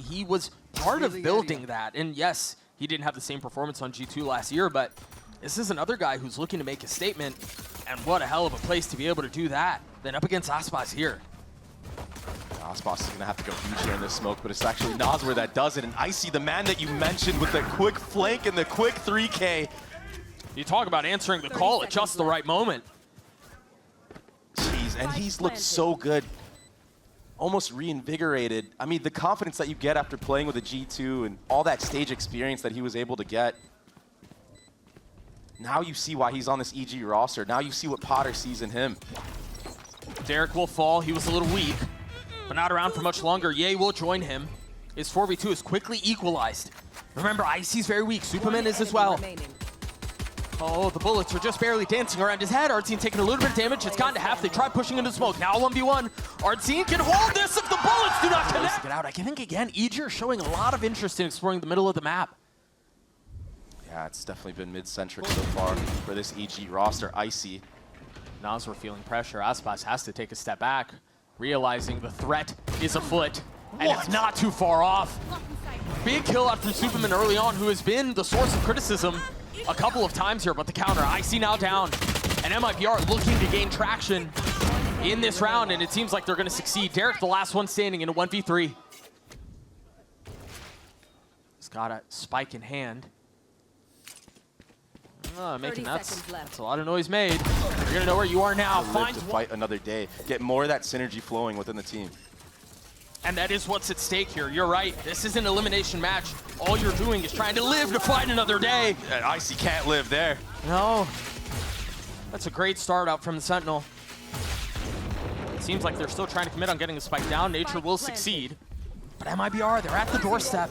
he was part of building that. And yes, he didn't have the same performance on G2 last year, but this is another guy who's looking to make a statement, and what a hell of a place to be able to do that. Then up against aspas here. Aspas is going to have to go huge here in this smoke, but it's actually Nazwer that does it. And Icy, the man that you mentioned with the quick flank and the quick 3K. You talk about answering the call at just the right moment. Jeez, and he's looked so good. Almost reinvigorated. I mean, the confidence that you get after playing with a G2 and all that stage experience that he was able to get. Now you see why he's on this EG roster. Now you see what Potter sees in him. Derrek will fall. He was a little weak, but not around for much longer. Ye will join him. His 4v2 is quickly equalized. Remember, Icy's very weak. Supamen is as well. Oh, the bullets are just barely dancing around his head. Artzin taking a little bit of damage. It's gotten to half. They try pushing into smoke. Now 1v1. Artzin can hold this if the bullets do not connect. Get out. I think, again, EG are showing a lot of interest in exploring the middle of the map. Yeah, it's definitely been mid-centric so far for this EG roster. Icy. Nazwer feeling pressure. Aspas has to take a step back, realizing the threat is afoot. And it's not too far off. Big kill out from Supamen early on, who has been the source of criticism a couple of times here, but the counter. Icy now down. And MIBR looking to gain traction in this round, and it seems like they're going to succeed. Derrek, the last one standing in a 1v3. He's got a spike in hand. Making that's a lot of noise made. You're going to know where you are now. Find to fight another day. Get more of that synergy flowing within the team. And that is what's at stake here. You're right. This is an elimination match. All you're doing is trying to live to fight another day. Icy can't live there. No. That's a great start out from the Sentinel. It seems like they're still trying to commit on getting the spike down. Nature will succeed. But MIBR, they're at the doorstep.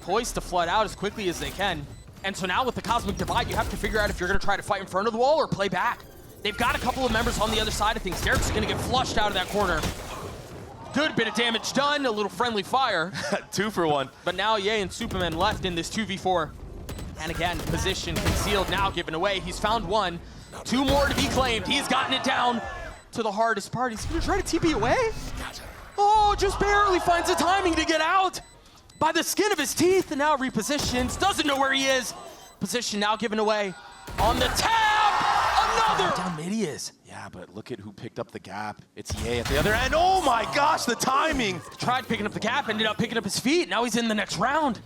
Poised to flood out as quickly as they can. And so now with the Cosmic Divide, you have to figure out if you're going to try to fight in front of the wall or play back. They've got a couple of members on the other side of things. Derrek's going to get flushed out of that corner. Good bit of damage done, a little friendly fire. 2 for 1. But now Ye and Supamen left in this 2v4. And again, position concealed, now given away. He's found one. 2 more to be claimed. He's gotten it down to the hardest part. He's going to try to TP away. Oh, just barely finds the timing to get out. By the skin of his teeth, and now repositions. Doesn't know where he is. Position now given away. On the tap! Another! Down mid he is. Yeah, but look at who picked up the gap. It's Ye at the other end. Oh my gosh, the timing! Tried picking up the gap, ended up picking up his feet. Now he's in the next round.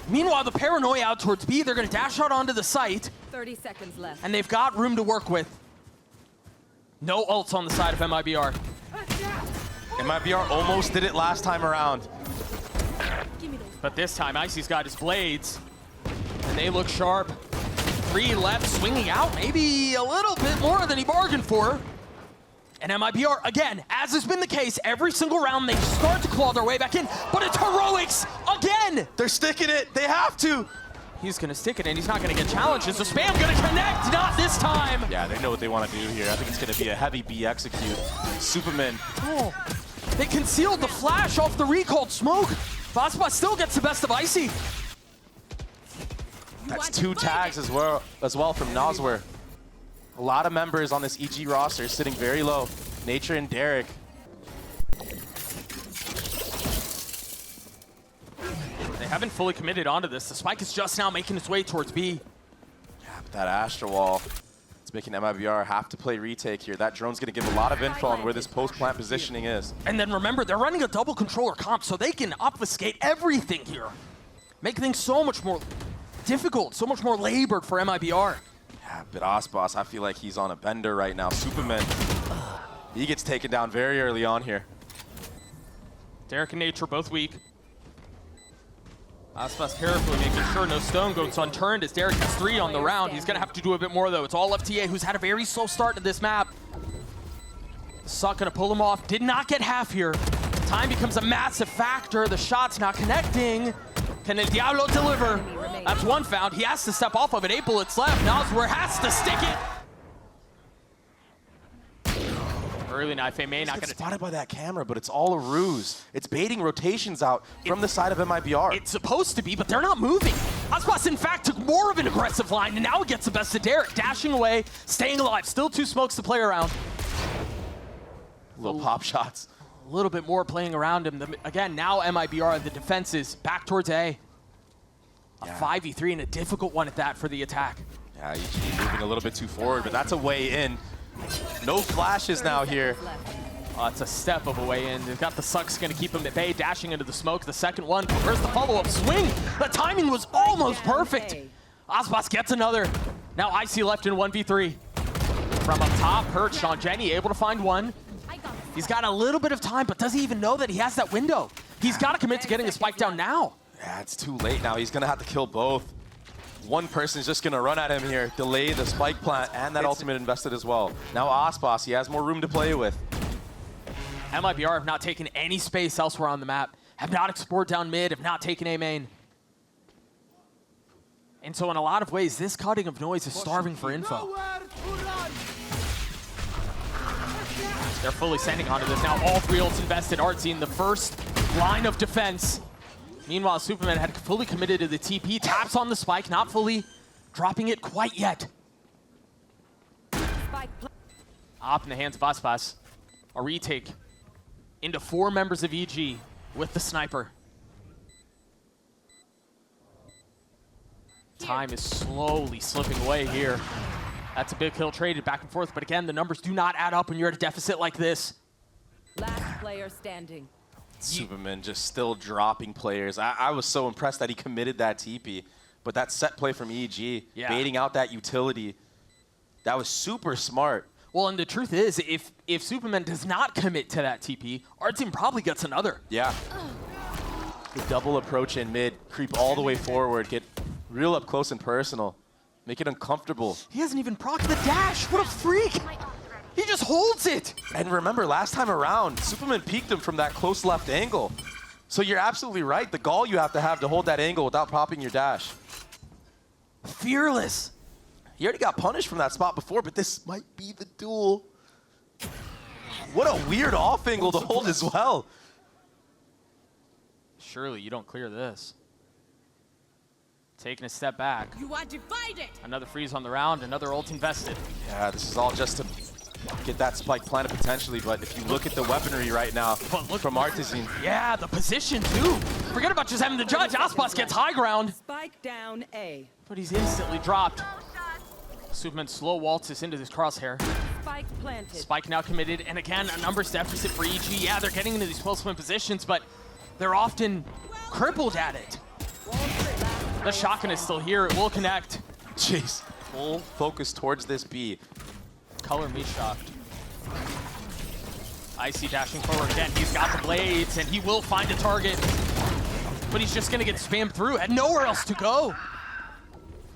Meanwhile, the paranoia out towards B. They're going to dash out onto the site. 30 seconds left. And they've got room to work with. No ults on the side of MIBR. MIBR almost did it last time around. But this time, Icy's got his blades, and they look sharp. 3 left, swinging out, maybe a little bit more than he bargained for. And MIBR, again, as has been the case, every single round they start to claw their way back in, but it's heroics again! They're sticking it, they have to! He's gonna stick it, and he's not gonna get challenged. Is the spam gonna connect? Not this time! Yeah, they know what they want to do here. I think it's gonna be a heavy B execute. Superman. Oh, they concealed the flash off the recalled smoke. aspas still gets the best of Icy. That's 2 tags as well from Nazwer. A lot of members on this EG roster sitting very low. Nature and Derrek. They haven't fully committed onto this. The spike is just now making its way towards B. Yeah, but that Astra wall, it's making MIBR have to play retake here. That drone's going to give a lot of info on where this post-plant positioning is. And then remember, they're running a double controller comp, so they can obfuscate everything here. Make things so much more difficult, so much more labored for MIBR. Yeah, but aspas, I feel like he's on a bender right now. Superman, he gets taken down very early on here. Derrek and Nature both weak. aspas carefully making sure no stone goes unturned as Derrek has 3 on the round. He's going to have to do a bit more, though. It's all up to Ye, who's had a very slow start to this map. Suck going to pull him off. Did not get half here. Time becomes a massive factor. The shot's not connecting. Can El Diablo deliver? That's 1 found. He has to step off of it. 8 bullets left. Nazwer has to stick it. Early knife, may not get spotted by that camera, but it's all a ruse. It's baiting rotations out from the side of MIBR. It's supposed to be, but they're not moving. aspas, in fact, took more of an aggressive line, and now it gets the best of Derrek. Dashing away, staying alive. Still 2 smokes to play around. Little pop shots. A little bit more playing around him. Again, now MIBR, the defense is back towards A. A 5v3 and a difficult one at that for the attack. Yeah, EG moving a little bit too forward, but that's a way in. No flashes now here. It's a step of a way in. They've got the sucks going to keep him at bay, dashing into the smoke. The second one, where's the follow-up swing? The timing was almost perfect. Aspas gets another. Now Icy left in 1v3. From up top, perched on Jenny, able to find one. He's got a little bit of time, but does he even know that he has that window? He's got to commit to getting a spike down now. Yeah, it's too late now. He's going to have to kill both. One person's just going to run at him here, delay the spike plant, and that ultimate invested as well. Now Aspas, he has more room to play with. MIBR have not taken any space elsewhere on the map, have not explored down mid, have not taken A main. And so in a lot of ways, this cutting of noise is starving for info. They're fully sending onto this now. All three ults invested. Artzin, the first line of defense. Meanwhile, supamen had fully committed to the TP. Taps on the spike, not fully dropping it quite yet. Op in the hands of aspas. A retake into 4 members of EG with the sniper. Time is slowly slipping away here. That's a big kill traded back and forth, but again, the numbers do not add up when you're at a deficit like this. Last player standing. Supamen just still dropping players. I was so impressed that he committed that TP, but that set play from EG, baiting out that utility, that was super smart. Well, and the truth is, if supamen does not commit to that TP, artzin probably gets another. Yeah. The double approach in mid, creep all the way forward, get real up close and personal, make it uncomfortable. He hasn't even procced the dash. What a freak! He just holds it! And remember, last time around, supamen peeked him from that close left angle. So you're absolutely right. The gall you have to hold that angle without popping your dash. Fearless. He already got punished from that spot before, but this might be the duel. What a weird off angle to hold as well. Surely you don't clear this. Taking a step back. You are divided. Another freeze on the round, another ult invested. Yeah, this is all just to get that spike planted potentially, but if you look at the weaponry right now from artzin. Yeah, the position too. Forget about just having the judge. Aspas gets high ground. Spike down A. But he's instantly dropped. supamen slow waltzes into this crosshair. Spike planted. Spike now committed, and again, a numbers deficit for EG. Yeah, they're getting into these close-win positions, but they're often crippled at it. The shotgun is still here. It will connect. Jeez. Full focus towards this B. Color me shocked. Icy dashing forward again. He's got the blades, and he will find a target. But he's just going to get spammed through. Had nowhere else to go.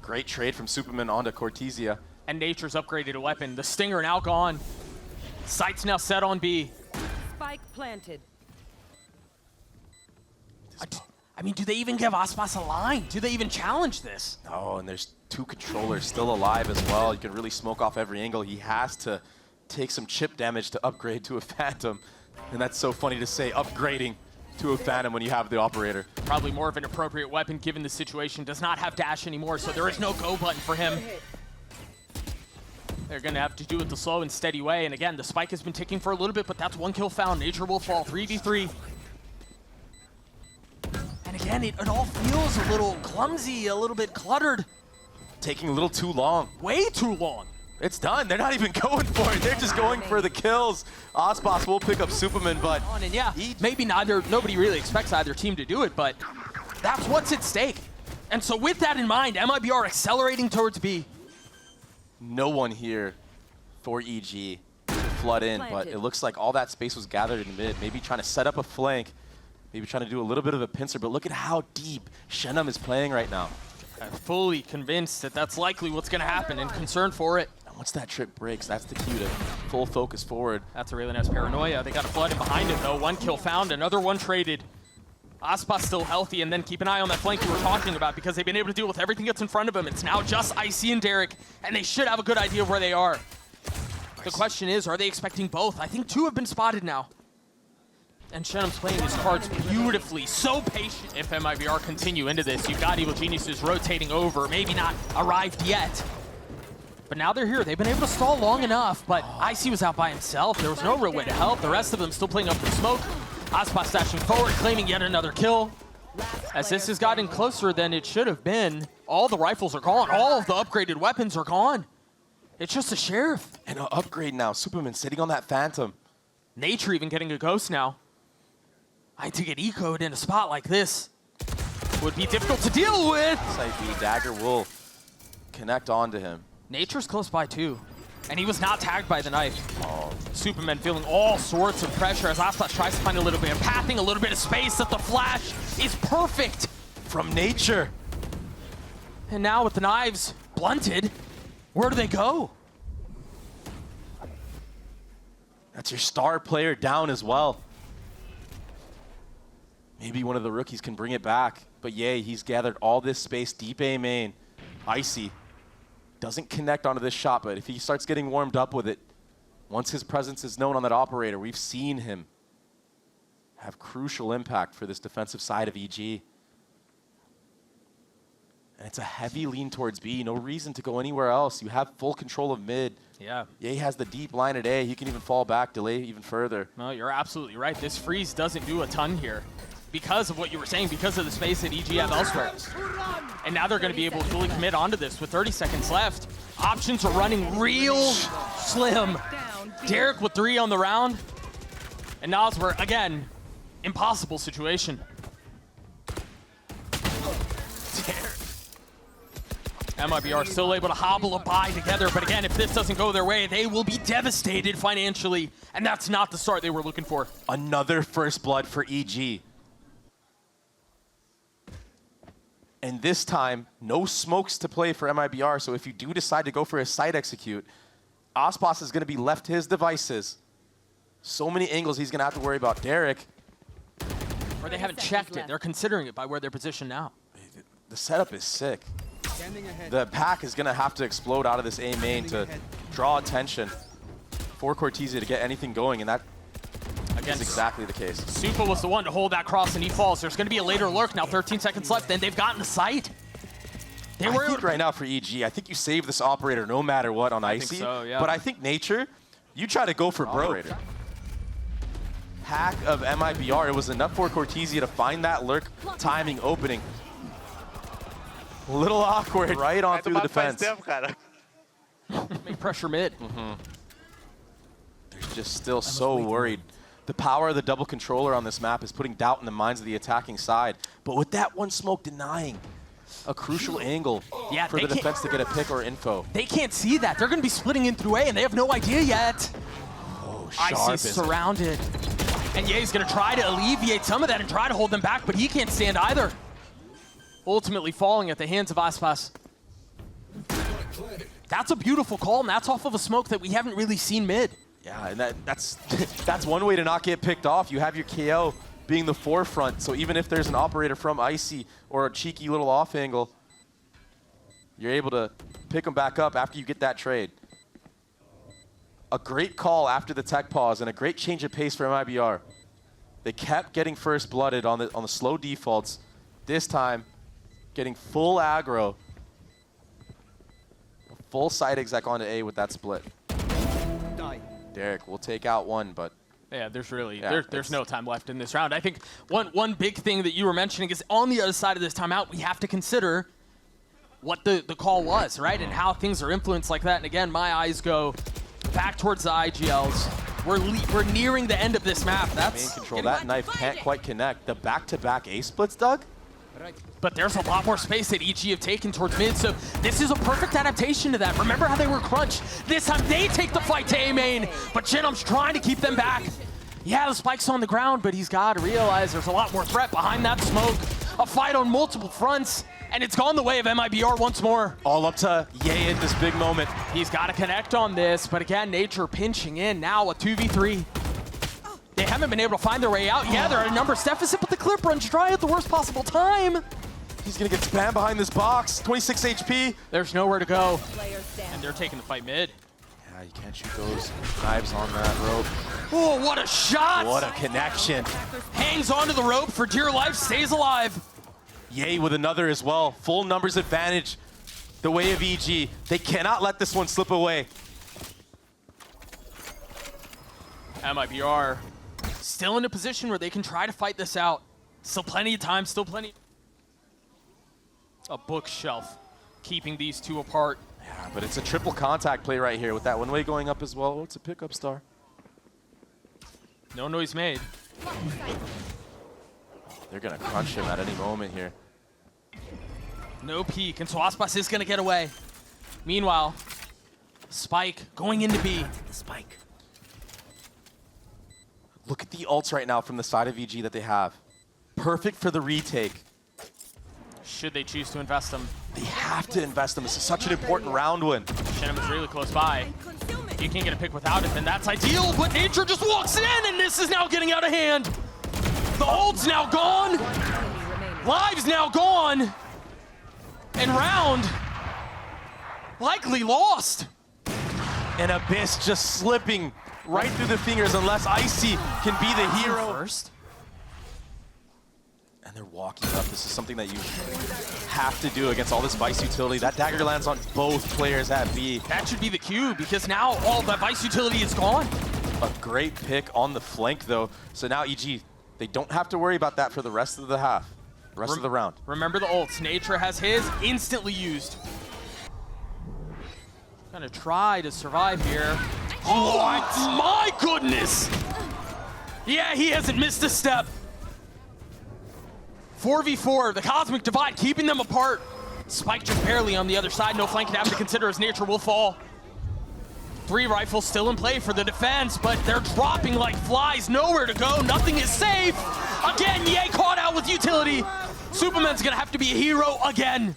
Great trade from supamen onto cortezia. And Nature's upgraded a weapon. The Stinger now gone. Sight's now set on B. Spike planted. I mean, do they even give aspas a line? Do they even challenge this? Oh, and there's 2 controllers still alive as well. You can really smoke off every angle. He has to take some chip damage to upgrade to a Phantom. And that's so funny to say, upgrading to a Phantom when you have the operator. Probably more of an appropriate weapon given the situation. Does not have dash anymore, so there is no go button for him. They're going to have to do it the slow and steady way. And again, the spike has been ticking for a little bit, but that's 1 kill found. Nature will fall 3v3. And again, it all feels a little clumsy, a little bit cluttered. Taking a little too long. Way too long. It's done. They're not even going for it. They're just going for the kills. Aspas will pick up supamen, but and yeah, maybe nobody really expects either team to do it, but that's what's at stake. And so with that in mind, MIBR accelerating towards B. No one here for EG to flood in, but it looks like all that space was gathered in mid. Maybe trying to set up a flank, maybe trying to do a little bit of a pincer, but look at how deep xenom is playing right now. I'm fully convinced that that's likely what's going to happen and concerned for it. And once that trip breaks, that's the cue to full focus forward. That's a really nice paranoia. They got a flood in behind him, though. 1 kill found, another 1 traded. Aspas still healthy, and then keep an eye on that flank you were talking about because they've been able to deal with everything that's in front of them. It's now just Icy and Derrek, and they should have a good idea of where they are. The question is, are they expecting both? I think 2 have been spotted now. And xenom's playing his cards beautifully, so patient. If MIBR continue into this, you've got Evil Geniuses rotating over, maybe not arrived yet. But now they're here. They've been able to stall long enough, but Icy was out by himself. There was no real way to help. The rest of them still playing up for smoke. Aspas dashing forward, claiming yet another kill. As this has gotten closer than it should have been, all the rifles are gone. All of the upgraded weapons are gone. It's just a sheriff. And an upgrade now. Superman sitting on that Phantom. Nature even getting a ghost now. I to get ecoed in a spot like this would be difficult to deal with. Side Dagger will connect onto him. Nature's close by too. And he was not tagged by the knife. Superman feeling all sorts of pressure as Aspas tries to find a little bit of pathing, a little bit of space, that the flash is perfect. From Nature. And now with the knives blunted, where do they go? That's your star player down as well. Maybe one of the rookies can bring it back. But yay, he's gathered all this space deep A main. Icy doesn't connect onto this shot, but if he starts getting warmed up with it, once his presence is known on that operator, we've seen him have crucial impact for this defensive side of EG. And it's a heavy lean towards B. No reason to go anywhere else. You have full control of mid. Yeah. Ye has the deep line at A. He can even fall back, delay even further. No, you're absolutely right. This freeze doesn't do a ton here because of what you were saying, because of the space that EG have elsewhere. And now they're going to be able to fully commit onto this with 30 seconds left. Options are running real slim. Derrek with 3 on the round. And Noswer, again, impossible situation. MIBR still able to hobble a bye together, but again, if this doesn't go their way, they will be devastated financially, and that's not the start they were looking for. Another first blood for EG. And this time, no smokes to play for MIBR, so if you do decide to go for a side execute, Aspas is going to be left to his devices. So many angles he's going to have to worry about. Derrek. Or they haven't checked it. They're considering it by where they're positioned now. The setup is sick. The pack is going to have to explode out of this A main to draw attention for Cortezia to get anything going, and that is exactly the case. Supa was the one to hold that cross, and he falls. There's going to be a later lurk now, 13 seconds left, and they've gotten the sight. I think right now for EG, I think you save this operator no matter what on Icy. I think so, yeah. But I think Nature, you try to go for broke. Hack of MIBR, it was enough for Cortezia to find that lurk timing opening. A little awkward, right on through the defense. Make pressure mid. They're just still so worried. The power of the double controller on this map is putting doubt in the minds of the attacking side. But with that one smoke denying a crucial angle for the defense to get a pick or info. They can't see that. They're going to be splitting in through A, and they have no idea yet. Oh, sharp. Icy's surrounded. And Ye's going to try to alleviate some of that and try to hold them back, but he can't stand either. Ultimately falling at the hands of Aspas. That's a beautiful call, and that's off of a smoke that we haven't really seen mid. Yeah, and that's one way to not get picked off. You have your KO being the forefront, so even if there's an operator from Icy or a cheeky little off angle, you're able to pick them back up after you get that trade. A great call after the tech pause and a great change of pace for MIBR. They kept getting first blooded on the slow defaults. This time, getting full aggro. A full side exec onto A with that split. Derrek will take out one, but yeah, there's no time left in this round. I think one big thing that you were mentioning is on the other side of this timeout, we have to consider what the call was, right? And how things are influenced like that. And again, my eyes go back towards the IGLs. We're nearing the end of this map. That's main control. That knife can't quite connect. The back-to-back A splits, Doug? But there's a lot more space that EG have taken towards mid, so this is a perfect adaptation to that. Remember how they were crunched? This time they take the fight to A main, but xenom's trying to keep them back. Yeah, the spike's on the ground, but he's got to realize there's a lot more threat behind that smoke. A fight on multiple fronts, and it's gone the way of MIBR once more. All up to Ye in this big moment. He's got to connect on this, but again, Nature pinching in now, a 2v3. They haven't been able to find their way out. Yeah, they're at a numbers deficit, but the clip runs dry at the worst possible time. He's going to get spammed behind this box. 26 HP. There's nowhere to go. And they're taking the fight mid. Yeah, you can't shoot those knives on that rope. Oh, what a shot! What a connection. Hangs onto the rope for dear life, stays alive. Ye with another as well. Full numbers advantage the way of EG. They cannot let this one slip away. MIBR still in a position where they can try to fight this out. Still plenty of time, still plenty. A bookshelf keeping these two apart. Yeah, but it's a triple contact play right here with that one way going up as well. Oh, it's a pickup star. No noise made. They're going to crunch him at any moment here. No peek, and so aspas is going to get away. Meanwhile, Spike going into B. The spike. Look at the ults right now from the side of EG that they have. Perfect for the retake. Should they choose to invest them? They have to invest them. This is such an important round win. xenom is really close by. You can't get a pick without it, then that's ideal, but Nature just walks in, and this is now getting out of hand. The ult's now gone. Lives now gone. And round likely lost. And Abyss just slipping right through the fingers unless Icy can be the hero. First. And they're walking up. This is something that you have to do against all this Vice utility. That dagger lands on both players at B. That should be the cue, because now all that Vice utility is gone. A great pick on the flank, though. So now EG, they don't have to worry about that for the rest of the half, the rest of the round. Remember the ults. Nature has his instantly used. Gonna try to survive here. Oh my goodness! Yeah, he hasn't missed a step. 4v4, the Cosmic Divide keeping them apart. Spike just barely on the other side. No flank to have to consider as Nature will fall. 3 rifles still in play for the defense, but they're dropping like flies. Nowhere to go. Nothing is safe. Again, Ye caught out with utility. Superman's gonna have to be a hero again.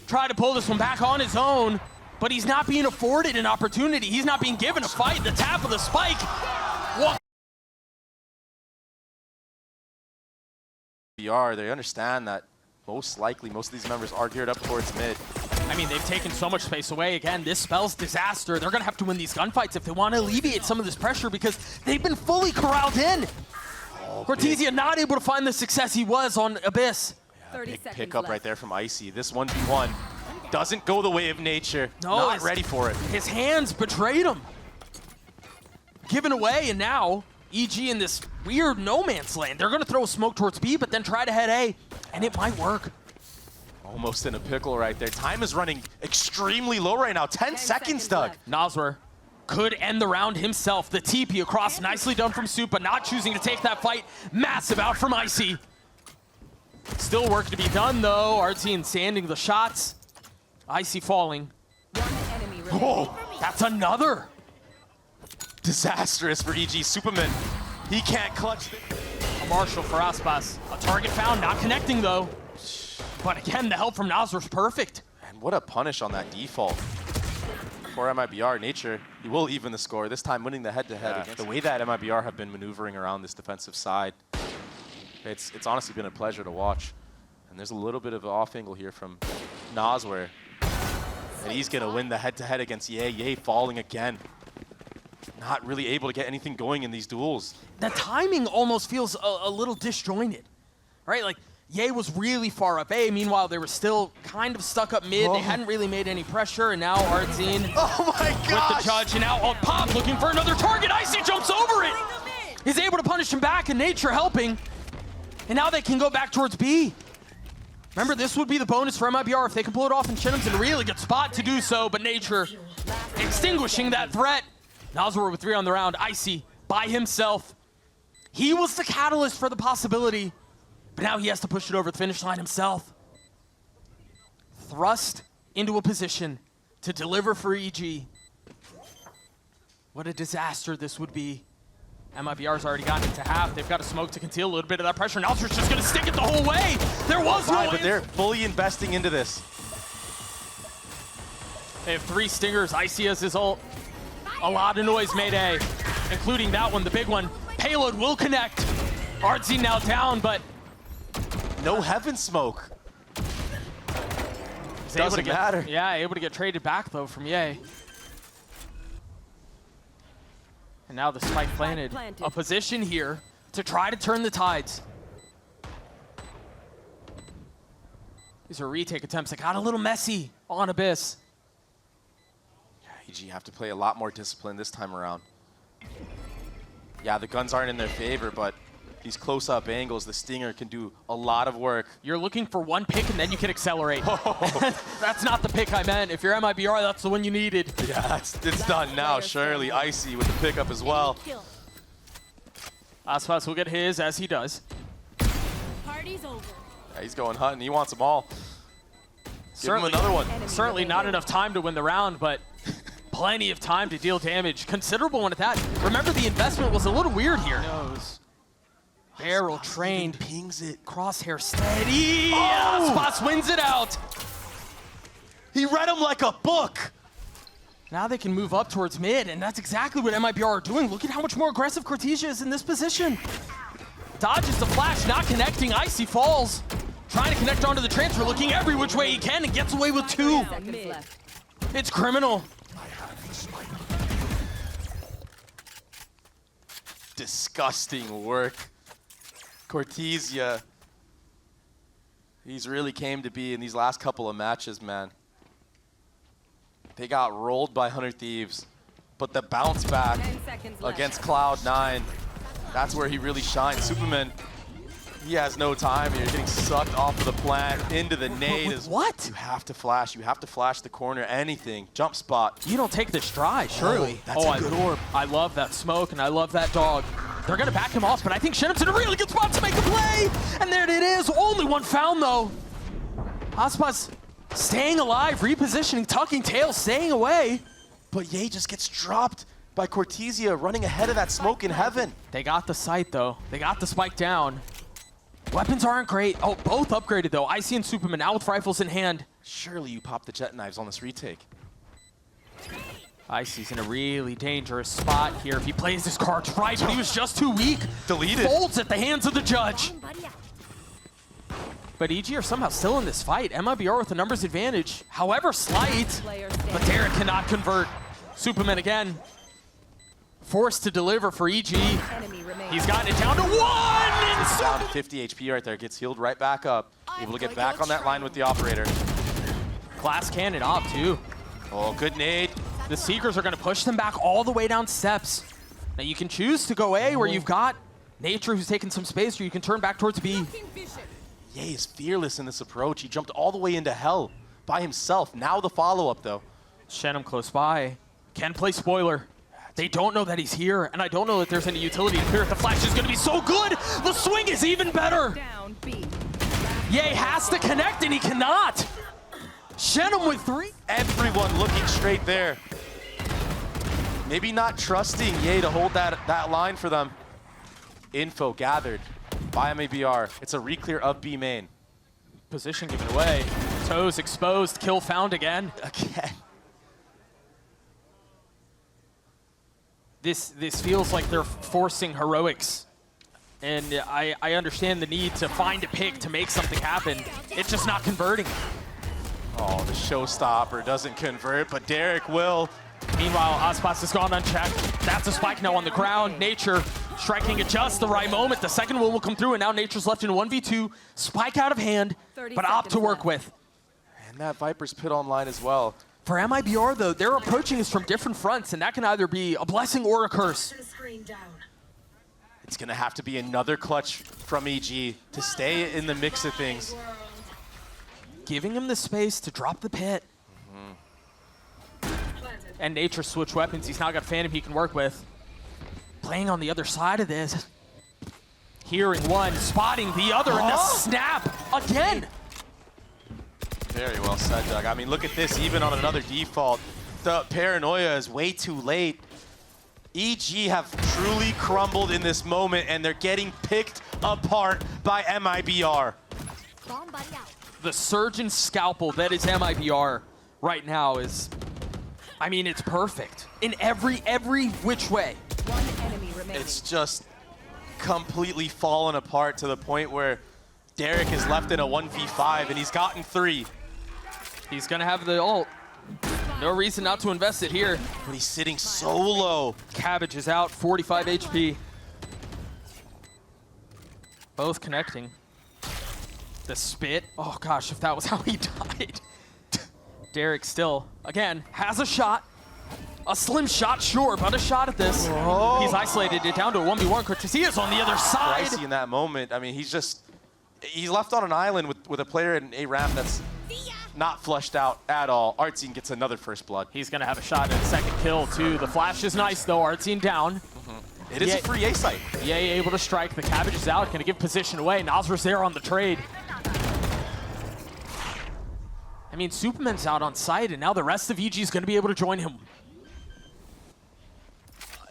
Try to pull this one back on his own, but he's not being afforded an opportunity. He's not being given a fight. The tap of the spike. They understand that most likely most of these members are geared up towards mid. I mean, they've taken so much space away. Again, this spells disaster. They're going to have to win these gunfights if they want to alleviate some of this pressure, because they've been fully corralled in. Cortezia not able to find the success he was on Abyss. Yeah, big pickup right there from Icy. This 1v1 doesn't go the way of Nature. No, not ready for it. His hands betrayed him. Given away, and now EG in this weird no man's land. They're going to throw a smoke towards B, but then try to head A, and it might work. Almost in a pickle right there. Time is running extremely low right now. 10 seconds, Doug. Nazwer could end the round himself. The TP across, nicely done from Supa, not choosing to take that fight. Massive out from Icy. Still work to be done, though. artzin sanding the shots. Icy falling. Oh, that's another. Disastrous for EG. Supamen, he can't clutch it. A Marshall for aspas. A target found, not connecting, though. But again, the help from Nazwer's perfect. And what a punish on that default. For MIBR, Nature, he will even the score, this time winning the head-to-head against the way that MIBR have been maneuvering around this defensive side. It's honestly been a pleasure to watch. And there's a little bit of an off angle here from Nazwer. And he's going to win the head-to-head against Ye. Ye falling again. Not really able to get anything going in these duels. The timing almost feels a little disjointed, right? Like, Ye was really far up A. Meanwhile, they were still kind of stuck up mid. They hadn't really made any pressure, and now artzin oh my gosh, with the judge, and now on Pop looking for another target. Icy jumps over it. He's able to punish him back, and Nature helping. And now they can go back towards B. Remember, this would be the bonus for MIBR if they can pull it off, and xenom's in a really good spot to do so, but Nature extinguishing that threat. Nazwer with 3 on the round. Icy by himself. He was the catalyst for the possibility, but now he has to push it over the finish line himself. Thrust into a position to deliver for EG. What a disaster this would be. MIBR's already gotten into half. They've got a smoke to conceal a little bit of that pressure. Nazwer's just going to stick it the whole way. There was no but they're fully investing into this. They have 3 stingers. Icy has his ult. A lot of noise made A, including that one, the big one. Payload will connect. artzin now down, but no heaven smoke. Doesn't matter. Yeah, able to get traded back, though, from Ye. And now the spike planted. A position here to try to turn the tides. These are retake attempts that got a little messy on Abyss. EG have to play a lot more discipline this time around. Yeah, the guns aren't in their favor, but these close-up angles, the Stinger can do a lot of work. You're looking for one pick and then you can accelerate. That's not the pick I meant. If you're MIBR, that's the one you needed. Yeah, it's done now. Surely Icy with the pickup as well. Aspas will get his as he does. Party's over. Yeah, he's going hunting. He wants them all. Give him another one. Certainly not enough time to win the round, but plenty of time to deal damage. Considerable one at that. Remember, the investment was a little weird here. Barrel trained. Pings it. Crosshair steady. Oh! Aspas wins it out. He read him like a book. Now they can move up towards mid, and that's exactly what MIBR are doing. Look at how much more aggressive cortezia is in this position. Dodges the flash, not connecting. Icy falls. Trying to connect onto the transfer, looking every which way he can, and gets away with 2. It's criminal. Disgusting work. Cortezia. He's really came to be in these last couple of matches, man. They got rolled by 100 Thieves, but the bounce back against Cloud9, that's where he really shines. Supamen, he has no time here. Getting sucked off of the plant into the nade. What? You have to flash. You have to flash the corner. Anything. Jump spot. You don't take this dry, surely. That's a good orb. I love that smoke, and I love that dog. They're going to back him off, but I think xenom's in a really good spot to make a play. And there it is. Only one found, though. Aspas staying alive, repositioning, tucking tail, staying away. But Ye just gets dropped by Cortezia running ahead of that smoke in heaven. They got the sight, though. They got the spike down. Weapons aren't great. Oh, both upgraded, though. Icy and Supamen now with rifles in hand. Surely you pop the jet knives on this retake. Icy's in a really dangerous spot here if he plays his cards right, but he was just too weak. Deleted. Folds at the hands of the judge. But EG are somehow still in this fight. MIBR with a numbers advantage, however slight. But Derrek cannot convert. Supamen again. Forced to deliver for EG. He's gotten it down to 1! And Down to 50 HP right there. Gets healed right back up. Able to get back on that line with the operator. Glass cannon op, too. Oh, good nade. The Seekers are going to push them back all the way down steps. Now you can choose to go A, where you've got Nature who's taking some space, or you can turn back towards B. Ye is fearless in this approach. He jumped all the way into hell by himself. Now the follow-up, though. xenom close by. Can play spoiler. They don't know that he's here, and I don't know that there's any utility to clear it. The flash is going to be so good. The swing is even better. Down B. Ye has to connect, and he cannot. xenom with 3. Everyone looking straight there. Maybe not trusting Ye to hold that line for them. Info gathered by MIBR. It's a re-clear of B main. Position given away. Toes exposed. Kill found again. Again. This feels like they're forcing heroics. And I understand the need to find a pick to make something happen. It's just not converting. Oh, the showstopper doesn't convert, but Derrek will. Meanwhile, Aspas has gone unchecked. That's a spike now on the ground. Nature striking at just the right moment. The second one will come through, and now Nature's left in 1v2. Spike out of hand, but opt to work with. And that Viper's pit online as well. For MIBR, though, they're approaching us from different fronts, and that can either be a blessing or a curse. It's going to have to be another clutch from EG to stay in the mix of things. Giving him the space to drop the pit. And Nature switch weapons. He's now got Phantom he can work with. Playing on the other side of this. Hearing one, spotting the other, and the snap again. Very well said, Doug. I mean, look at this, even on another default. The paranoia is way too late. EG have truly crumbled in this moment, and they're getting picked apart by MIBR. The surgeon scalpel that is MIBR right now is, I mean, it's perfect in every which way. One enemy remaining. It's just completely fallen apart to the point where Derrek is left in a 1v5, and he's gotten 3. He's gonna have the ult. No reason not to invest it here. But he's sitting so low. Cabbage is out, 45 HP. Both connecting. The spit. Oh gosh, if that was how he died. Derrek still, again, has a shot. A slim shot, sure, but a shot at this. Oh. He's isolated it down to a 1v1. Cortezia's on the other side. Pricey in that moment. I mean, he's left on an island with a player in a ramp that's not flushed out at all. Artzin gets another first blood. He's gonna have a shot at a second kill too. The flash is nice though. Artzin down. It is a free A site. Yeah, able to strike. The cabbage is out. Gonna give position away. Nasr's there on the trade. I mean, Superman's out on site, and now the rest of EG is gonna be able to join him.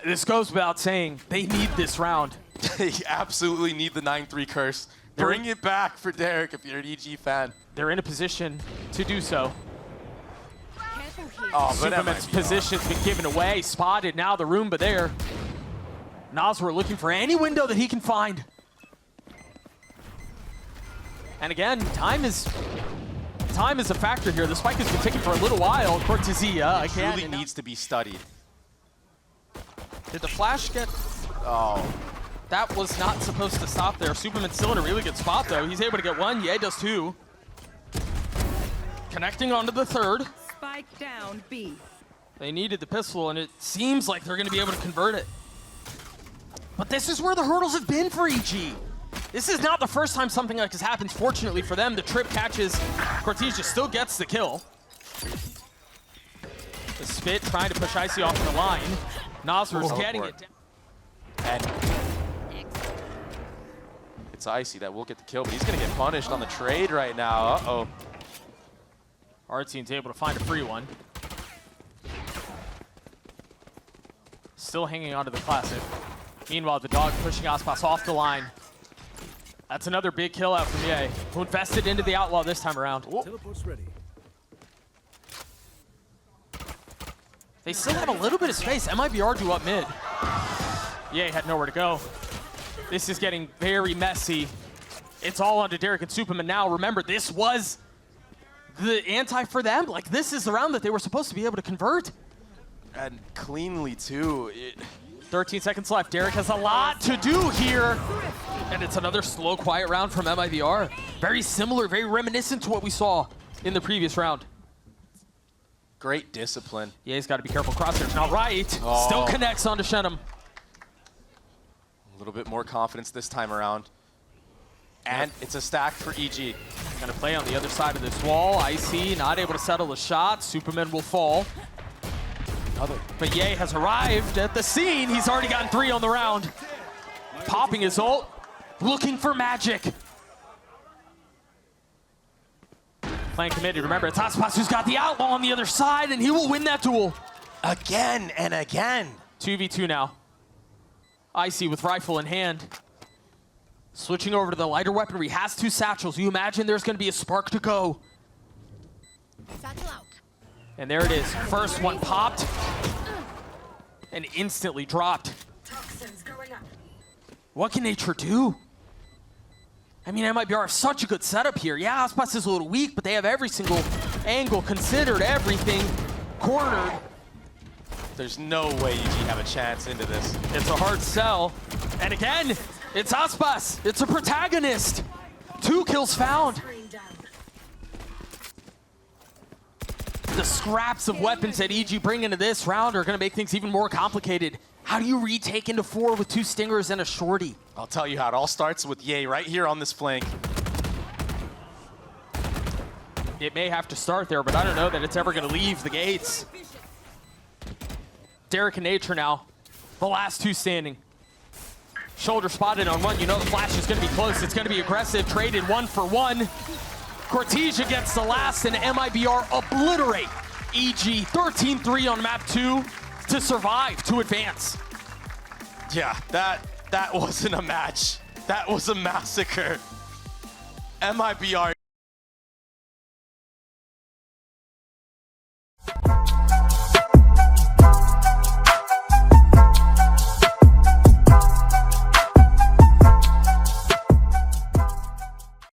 This goes without saying, they need this round. They absolutely need the 9-3 curse. Bring it back for Derrek if you're an EG fan. They're in a position to do so. Careful here. Oh, but Superman's MIBR. position's been given away. Spotted now, the Roomba there. Nasr looking for any window that he can find. And again, time is a factor here. The spike has been ticking for a little while. Cortezia again. Truly needs to be studied. Did the flash get... Oh, That was not supposed to stop there. Superman's still in a really good spot, though. He's able to get one. Ye does two. Connecting onto the third. Spike down B. They needed the pistol, and it seems like they're going to be able to convert it. But this is where the hurdles have been for EG. This is not the first time something like this happens. Fortunately for them, the trip catches. Cortezia still gets the kill. The spit trying to push Icy off the line. Nasr's getting it down. and it's Icy that will get the kill, but he's going to get punished on the trade right now. Uh-oh. Artzin's able to find a free one. Still hanging on to the classic. Meanwhile, the dog pushing aspas off the line. That's another big kill out from Ye, who invested into the outlaw this time around. Teleport's ready. They still have a little bit of space. MIBR do up mid. Ye had nowhere to go. This is getting very messy. It's all onto Derrek and Supamen now. Remember, this was the anti for them. Like, this is the round that they were supposed to be able to convert. And cleanly, too. 13 seconds left. Derrek has a lot to do here. And it's another slow, quiet round from MIBR. Very similar, very reminiscent to what we saw in the previous round. Great discipline. Yeah, he's got to be careful. Crosshairs not right. Oh. Still connects onto xenom. A little bit more confidence this time around. And it's a stack for EG. Gonna play on the other side of this wall. Icy not able to settle a shot. Superman will fall. But Ye has arrived at the scene. He's already gotten 3 on the round. Popping his ult. Looking for magic. Playing committed. Remember, it's aspas who's got the outlaw on the other side, and he will win that duel. Again and again. 2v2 now. Icy with rifle in hand. Switching over to the lighter weaponry. Has 2 satchels. You imagine there's going to be a spark to go. Satchel out. And there it is. First one popped. And instantly dropped. Toxins going up. What can nature do? I mean, MIBR has such a good setup here. Yeah, aspas is a little weak, but they have every single angle considered, everything cornered. There's no way EG have a chance into this. It's a hard sell. And again, it's aspas. It's a protagonist. 2 kills found. The scraps of weapons that EG bring into this round are going to make things even more complicated. How do you retake into 4 with 2 stingers and a shorty? I'll tell you how it all starts with Ye right here on this flank. It may have to start there, but I don't know that it's ever going to leave the gates. Derrek and Nature now, the last 2 standing. Shoulder spotted on one. You know the flash is going to be close. It's going to be aggressive. Traded 1 for 1. Cortezia gets the last, and MIBR obliterate EG 13-3 on map 2 to survive, to advance. Yeah, that wasn't a match. That was a massacre. MIBR